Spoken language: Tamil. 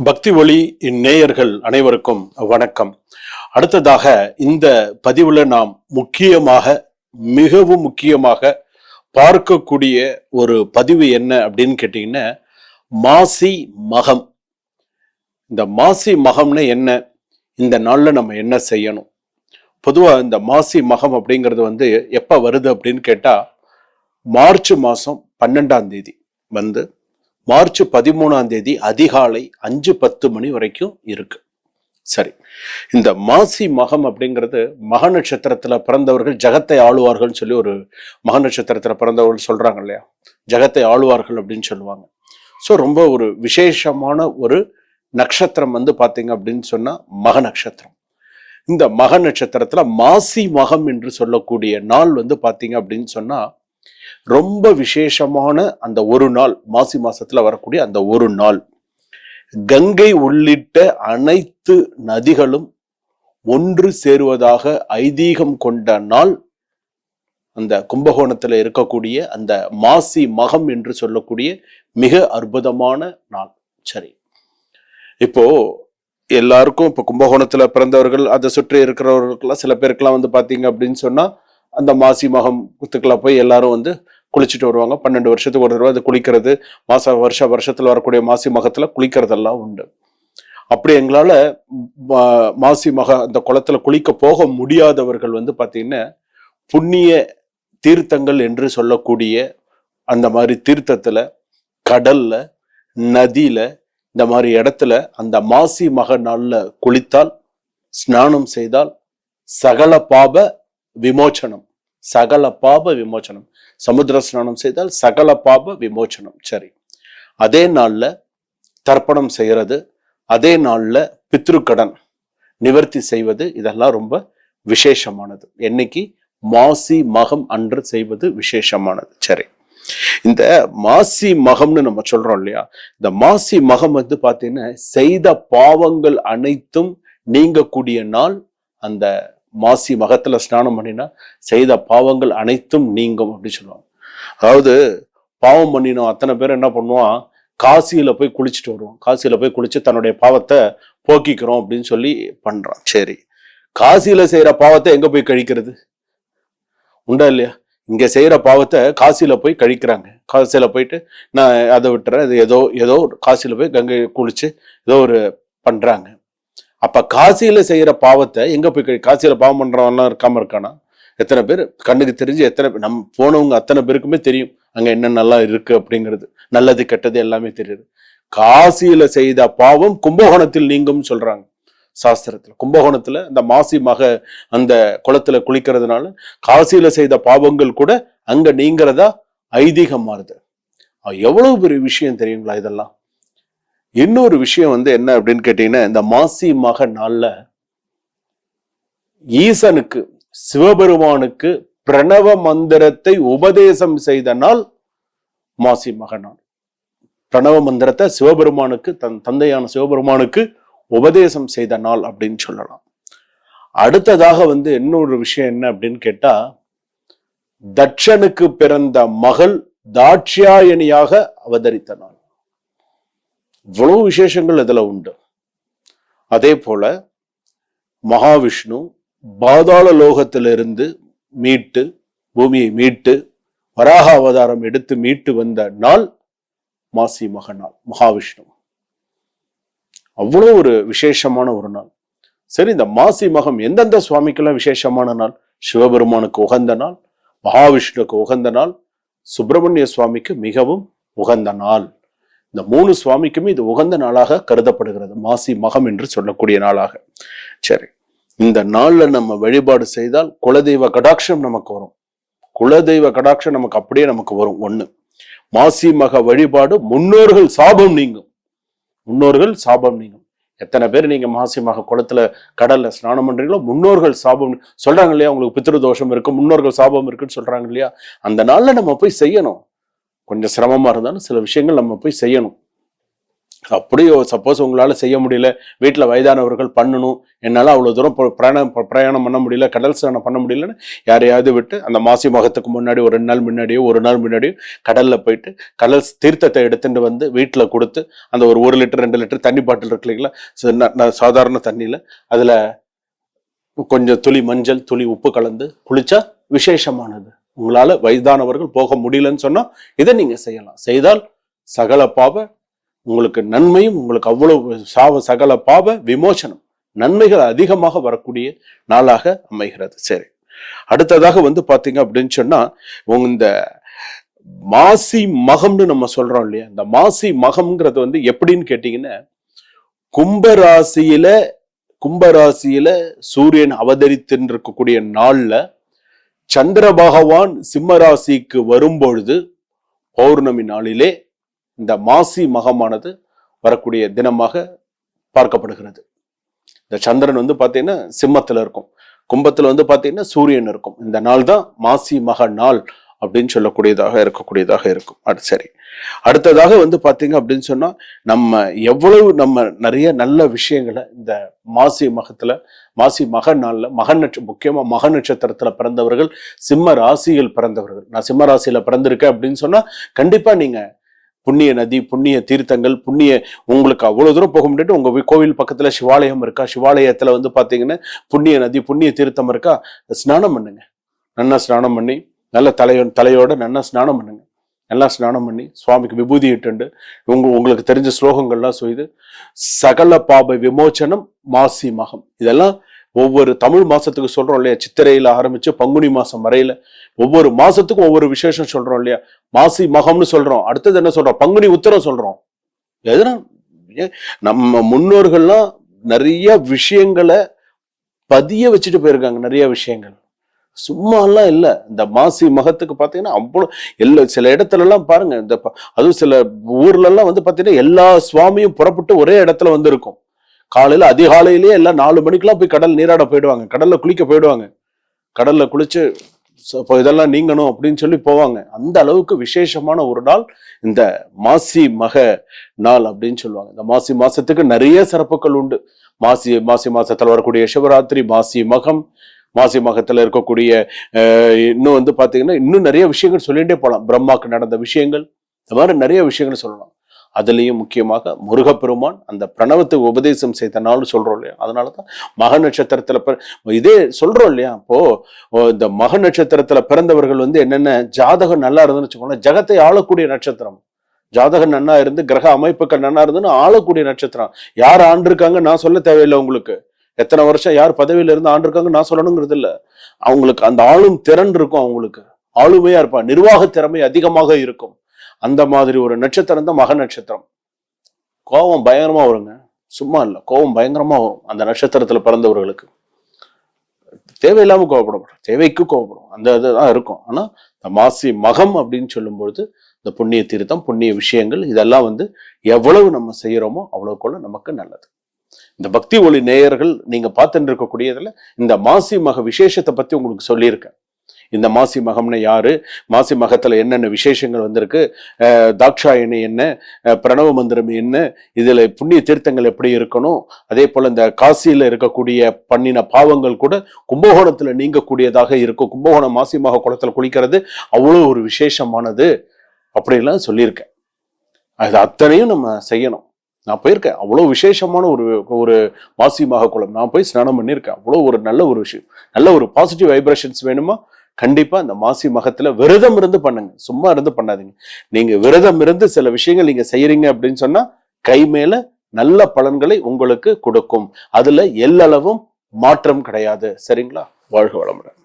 பக்தி ஒளி நேயர்கள் அனைவருக்கும் வணக்கம். அடுத்ததாக இந்த பதிவுல நாம் மிகவும் முக்கியமாக பார்க்கக்கூடிய ஒரு பதிவு என்ன அப்படின்னு கேட்டீங்கன்னா, மாசி மகம். இந்த மாசி மகம்னு என்ன, இந்த நாள்ல நம்ம என்ன செய்யணும்? பொதுவா இந்த மாசி மகம் அப்படிங்கிறது எப்ப வருது அப்படின்னு கேட்டா, மார்ச் மாசம் 12ஆம் தேதி மார்ச் 13ஆம் தேதி அதிகாலை 5:10 மணி வரைக்கும் இருக்கு. சரி, இந்த மாசி மகம் அப்படிங்கிறது மக நட்சத்திரத்துல பிறந்தவர்கள் ஜகத்தை ஆளுவார்கள் சொல்லி ஒரு மக நட்சத்திரத்துல பிறந்தவர்கள் சொல்றாங்க இல்லையா, ஜகத்தை ஆளுவார்கள் அப்படின்னு சொல்லுவாங்க. ஸோ ரொம்ப ஒரு விசேஷமான ஒரு நட்சத்திரம் பாத்தீங்க அப்படின்னு சொன்னா மக நட்சத்திரம். இந்த மக நட்சத்திரத்துல மாசி மகம் என்று சொல்லக்கூடிய நாள் பாத்தீங்க அப்படின்னு சொன்னா ரொம்ப விசேஷமான அந்த ஒரு நாள், மாசி மாசத்துல வரக்கூடிய அந்த ஒரு நாள், கங்கை உள்ளிட்ட அனைத்து நதிகளும் ஒன்று சேருவதாக ஐதீகம் கொண்ட நாள் அந்த கும்பகோணத்துல இருக்கக்கூடிய அந்த மாசி மகம் என்று சொல்லக்கூடிய மிக அற்புதமான நாள். சரி, இப்போ எல்லாருக்கும் இப்ப கும்பகோணத்துல பிறந்தவர்கள் அதை சுற்றி இருக்கிறவர்களுக்கெல்லாம் சில பேருக்கெல்லாம் பாத்தீங்க அப்படின்னு சொன்னா அந்த மாசி மகத்துக்கெல்லாம் போய் எல்லாரும் குளிச்சுட்டு வருவாங்க. 12 வருஷத்துக்கு ஒரு தடவை அது குளிக்கிறது, வருஷத்துல வரக்கூடிய மாசி மகத்துல குளிக்கிறதெல்லாம் உண்டு. அப்படி எங்களால மாசி மக அந்த குளத்துல குளிக்க போக முடியாதவர்கள் பாத்தீங்கன்னா புண்ணிய தீர்த்தங்கள் என்று சொல்லக்கூடிய அந்த மாதிரி தீர்த்தத்துல, கடல்ல, நதியில, இந்த மாதிரி இடத்துல அந்த மாசி மக நாள்ல குளித்தால், ஸ்நானம் செய்தால் சகல பாப விமோச்சனம். சமுத்திர ஸ்நானம் செய்தால் சகல பாப விமோச்சனம். சரி, அதே நாள்ல தர்ப்பணம் செய்யறது, அதே நாள்ல பித்ருக்கடன் நிவர்த்தி செய்வது, இதெல்லாம் ரொம்ப விசேஷமானது. என்னைக்கு? மாசி மகம் அன்று செய்வது விசேஷமானது. சரி, இந்த மாசி மகம்னு நம்ம சொல்றோம் இல்லையா, இந்த மாசி மகம் பாத்தீங்கன்னா செய்த பாவங்கள் அனைத்தும் நீங்கக்கூடிய நாள். அந்த மாசி மகத்துல ஸ்நானம் பண்ணினா செய்த பாவங்கள் அனைத்தும் நீங்கும் அப்படி சொல்லுவாங்க. அதாவது பாவம் பண்ணினோம் அத்தனை பேர் என்ன பண்ணுவான், காசியில போய் குளிச்சுட்டு வருவான். காசியில போய் குளிச்சு தன்னுடைய பாவத்தை போக்கிக்கிறோம் அப்படின்னு சொல்லி பண்றான். சரி, காசியில செய்யற பாவத்தை எங்க போய் கழிக்கிறது? உண்டா இல்லையா? இங்க செய்யற பாவத்தை காசியில போய் கழிக்கிறாங்க. காசியில போயிட்டு நான் அதை விட்டுறேன், இது ஏதோ காசியில போய் கங்கை குளிச்சு ஏதோ ஒரு பண்றாங்க. அப்ப காசியில செய்யற பாவத்தை எங்க போய் காசியில பாவம் பண்றவன்லாம் இருக்காம இருக்கானா? எத்தனை பேர் கண்ணுக்கு தெரிஞ்சு, எத்தனை பேர் நம்ம போனவங்க அத்தனை பேருக்குமே தெரியும் அங்க என்ன நல்லா இருக்கு அப்படிங்கிறது, நல்லது கெட்டது எல்லாமே தெரியுது. காசியில செய்த பாவம் கும்பகோணத்தில் நீங்கும் சொல்றாங்க சாஸ்திரத்துல. கும்பகோணத்துல அந்த மாசி மக அந்த குளத்துல குளிக்கிறதுனால காசியில செய்த பாவங்கள் கூட அங்க நீங்கிறதா ஐதீகம் மாறுது. எவ்வளவு பெரிய விஷயம் தெரியுங்களா இதெல்லாம். இன்னொரு விஷயம் என்ன அப்படின்னு கேட்டீங்கன்னா, இந்த மாசி மக நாள்ல ஈசனுக்கு, சிவபெருமானுக்கு பிரணவ மந்திரத்தை உபதேசம் செய்த நாள் மாசி மக நாள். பிரணவ மந்திரத்தை சிவபெருமானுக்கு, தன் தந்தையான சிவபெருமானுக்கு உபதேசம் செய்த நாள் அப்படின்னு சொல்லலாம். அடுத்ததாக இன்னொரு விஷயம் என்ன அப்படின்னு கேட்டா, தட்சனுக்கு பிறந்த மகள் தாட்சியாயணியாக அவதரித்த நாள். இவ்வளவு விசேஷங்கள் இதுல உண்டு. அதே போல மகாவிஷ்ணு பாதாள லோகத்திலிருந்து மீட்டு, பூமியை மீட்டு, வராக அவதாரம் எடுத்து மீட்டு வந்த நாள் மாசி மக நாள். மகாவிஷ்ணு அவ்வளவு ஒரு விசேஷமான ஒரு நாள். சரி, இந்த மாசி மகம் எந்தெந்த சுவாமிக்கெல்லாம் விசேஷமான நாள்? சிவபெருமானுக்கு உகந்த நாள், மகாவிஷ்ணுக்கு உகந்த நாள், சுப்பிரமணிய சுவாமிக்கு மிகவும் உகந்த நாள். இந்த 3 சுவாமிக்குமே இது உகந்த நாளாக கருதப்படுகிறது, மாசி மகம் என்று சொல்லக்கூடிய நாளாக. சரி, இந்த நாள்ல நம்ம வழிபாடு செய்தால் குலதெய்வ கடாட்சம் நமக்கு வரும். குலதெய்வ கடாட்சம் நமக்கு அப்படியே நமக்கு வரும். 1, மாசி மக வழிபாடு முன்னோர்கள் சாபம் நீங்கும். எத்தனை பேர் நீங்க மாசி மக குளத்துல கடல்ல ஸ்நானம் பண்றீங்களோ, முன்னோர்கள் சாபம் சொல்றாங்க இல்லையா, உங்களுக்கு பித்ரு தோஷம் இருக்கு, முன்னோர்கள் சாபம் இருக்குன்னு சொல்றாங்க இல்லையா. அந்த நாள்ல நம்ம போய் செய்யணும். கொஞ்சம் சிரமமா இருந்தாலும் சில விஷயங்கள் நம்ம போய் செய்யணும். அப்படியே சப்போஸ் உங்களால செய்ய முடியல, வீட்டுல வயதானவர்கள் பண்ணணும், என்னால அவ்வளவு தூரம் பிரயாணம் பண்ண முடியல, கடல் ஸ்நானம் பண்ண முடியலன்னு யாரையாவது விட்டு அந்த மாசி மகத்துக்கு முன்னாடி ஒரு 2 நாள் முன்னாடியோ 1 நாள் முன்னாடியோ கடல்ல போயிட்டு கடல் தீர்த்தத்தை எடுத்துட்டு வந்து வீட்டுல கொடுத்து அந்த ஒரு 1 லிட்டர் 2 லிட்டர் தண்ணி பாட்டில் இருக்கு இல்லைங்களா, சாதாரண தண்ணியில அதுல கொஞ்சம் துளி மஞ்சள் துளி உப்பு கலந்து குளிச்சா விசேஷமானது. உங்களால வயதானவர்கள் போக முடியலன்னு சொன்னா இதை நீங்க செய்யலாம். செய்தால் சகல பாவ உங்களுக்கு நன்மையும், உங்களுக்கு அவ்வளவு சகல பாவ விமோசனம், நன்மைகள் அதிகமாக வரக்கூடிய நாளாக அமைகிறது. சரி, அடுத்ததாக பாத்தீங்க அப்படின்னு சொன்னா இந்த மாசி மகம்னு நம்ம சொல்றோம் இல்லையா, இந்த மாசி மகம்ங்கிறது எப்படின்னு கேட்டீங்கன்னா, கும்பராசியில சூரியன் அவதரித்து இருக்கக்கூடிய நாள்ல சந்திர பகவான் சிம்ம ராசிக்கு வரும்பொழுது பௌர்ணமி நாளிலே இந்த மாசி மகமானது வரக்கூடிய தினமாக பார்க்கப்படுகிறது. இந்த சந்திரன் பாத்தீங்கன்னா சிம்மத்துல இருக்கும், கும்பத்துல பாத்தீங்கன்னா சூரியன் இருக்கும். இந்த நாள் தான் மாசி மக நாள் அப்படின்னு இருக்கக்கூடியதாக இருக்கும். அது சரி, அடுத்ததாக பாத்தீங்க அப்படின்னு சொன்னா நம்ம நிறைய நல்ல விஷயங்களை இந்த மாசி மக நாள்ல முக்கியமா மக நட்சத்திரத்துல பிறந்தவர்கள், சிம்ம ராசியில் பிறந்தவர்கள், நான் சிம்ம ராசியில பிறந்திருக்கேன் அப்படின்னு சொன்னா கண்டிப்பா நீங்க புண்ணிய நதி, புண்ணிய தீர்த்தங்கள், உங்களுக்கு அவ்வளவு தூரம் போக முடியாது. உங்க கோவில் பக்கத்துல சிவாலயம் இருக்கா, சிவாலயத்துல பாத்தீங்கன்னா புண்ணிய நதி, புண்ணிய தீர்த்தம் இருக்கா, ஸ்நானம் பண்ணுங்க. நல்லா ஸ்நானம் பண்ணி நல்ல தலையோட நல்லா ஸ்நானம் பண்ணுங்க. நல்லா ஸ்நானம் பண்ணி சுவாமிக்கு விபூதி இட்டுண்டு உங்களுக்கு தெரிஞ்ச ஸ்லோகங்கள்லாம் செய்து சகல பாப விமோச்சனம் மாசி மகம், இதெல்லாம் ஒவ்வொரு தமிழ் மாசத்துக்கு சொல்றோம் இல்லையா, சித்திரையில ஆரம்பிச்சு பங்குனி மாசம் வரையில ஒவ்வொரு மாசத்துக்கும் ஒவ்வொரு விசேஷம் சொல்றோம் இல்லையா. மாசி மகம்னு சொல்றோம், அடுத்தது என்ன சொல்றோம், பங்குனி உத்திரம் சொல்றோம். எதுனா நம்ம முன்னோர்கள்லாம் நிறைய விஷயங்களை பதிய வச்சுட்டு போயிருக்காங்க. நிறைய விஷயங்கள் சும்மா எல்லாம் இல்ல. இந்த மாசி மகத்துக்கு பாத்தீங்கன்னா அவ்வளவு சில இடத்துல எல்லாம் பாருங்க, அதுவும் சில ஊர்ல எல்லாம் பாத்தீங்கன்னா எல்லா சுவாமியும் புறப்பட்டு ஒரே இடத்துல இருக்கும். காலையில அதிகாலையிலேயே எல்லாம் 4 மணிக்கெல்லாம் போய் கடல் நீராட போயிடுவாங்க, கடல்ல குளிக்க போயிடுவாங்க. கடல்ல குளிச்சு இதெல்லாம் நீங்கணும் அப்படின்னு சொல்லி போவாங்க. அந்த அளவுக்கு விசேஷமான ஒரு நாள் இந்த மாசி மக நாள் அப்படின்னு சொல்லுவாங்க. இந்த மாசி மாசத்துக்கு நிறைய சிறப்புகள் உண்டு. மாசி மாசத்துல வரக்கூடிய சிவராத்திரி, மாசி மகம், மாசி மகத்துல இருக்கக்கூடிய இன்னும் பாத்தீங்கன்னா இன்னும் நிறைய விஷயங்கள் சொல்லிட்டே போலாம். பிரம்மாக்கு நடந்த விஷயங்கள், இந்த மாதிரி நிறைய விஷயங்கள் சொல்லலாம். அதுலயும் முக்கியமாக முருகப்பெருமான் அந்த பிரணவத்தை உபதேசம் செய்த நாள் சொல்றோம் இல்லையா. அதனாலதான் மக நட்சத்திரத்துல இதே சொல்றோம் இல்லையா. அப்போ இந்த மக நட்சத்திரத்துல பிறந்தவர்கள் என்னென்ன ஜாதகம் நல்லா இருந்துன்னு வச்சுக்கோங்களேன், ஜகத்தை ஆளக்கூடிய நட்சத்திரம். ஜாதகம் நன்னா இருந்து கிரக அமைப்புகள் நன்னா இருந்துன்னு ஆளக்கூடிய நட்சத்திரம். யார் ஆண்டிருக்காங்க நான் சொல்ல தேவையில்லை. உங்களுக்கு எத்தனை வருஷம் யார் பதவியில இருந்து ஆண்டிருக்காங்க நான் சொல்லணுங்கிறது இல்ல. அவங்களுக்கு அந்த ஆளும் திறன் இருக்கும், அவங்களுக்கு ஆளுமையா இருப்பா, நிர்வாக திறமை அதிகமாக இருக்கும். அந்த மாதிரி ஒரு நட்சத்திரம் தான் மக நட்சத்திரம். கோபம் பயங்கரமா வருங்க, சும்மா இல்ல, கோபம் பயங்கரமா வரும் அந்த நட்சத்திரத்துல பிறந்தவர்களுக்கு. தேவையில்லாம கோவப்படும், தேவைக்கு கோவப்படும், அந்த இதுதான் இருக்கும். ஆனா இந்த மாசி மகம் அப்படின்னு சொல்லும் பொழுது இந்த புண்ணிய தீர்த்தம், புண்ணிய விஷயங்கள் இதெல்லாம் எவ்வளவு நம்ம செய்யறோமோ அவ்வளவுக்குள்ள நமக்கு நல்லது. இந்த பக்தி ஒளி நேயர்கள் நீங்க பார்த்துட்டு இருக்கக்கூடியதுல இந்த மாசி மக விசேஷத்தை பத்தி உங்களுக்கு சொல்லியிருக்கேன். இந்த மாசி மகம்னு யாரு, மாசி மகத்துல என்னென்ன விசேஷங்கள் வந்திருக்கு, தாட்சாயணி என்ன, பிரணவ மந்திரம் என்ன, இதுல புண்ணிய தீர்த்தங்கள் எப்படி இருக்கணும், அதே போல இந்த காசியில இருக்கக்கூடிய பண்ணின பாவங்கள் கூட கும்பகோணத்துல நீங்கக்கூடியதாக இருக்கும். கும்பகோணம் மாசி மக குளத்துல குளிக்கிறது அவ்வளவு ஒரு விசேஷமானது அப்படின்லாம் சொல்லியிருக்கேன். அது அத்தனையும் நம்ம செய்யணும். நான் போயிருக்கேன், அவ்வளவு விசேஷமான ஒரு மாசி மக குளம் நான் போய் ஸ்நானம் பண்ணியிருக்கேன். அவ்வளவு ஒரு நல்ல ஒரு விஷயம், நல்ல ஒரு பாசிட்டிவ் வைப்ரேஷன்ஸ் வேணுமா, கண்டிப்பா இந்த மாசி மகத்துல விரதம் இருந்து பண்ணுங்க, சும்மா இருந்து பண்ணாதீங்க. நீங்க விரதம் இருந்து சில விஷயங்கள் நீங்க செய்யறீங்க அப்படின்னு சொன்னா கை மேல நல்ல பலன்களை உங்களுக்கு கொடுக்கும். அதுல எல்லளவும் மாற்றம் கிடையாது. சரிங்களா? வாழ்க வளமுடன்.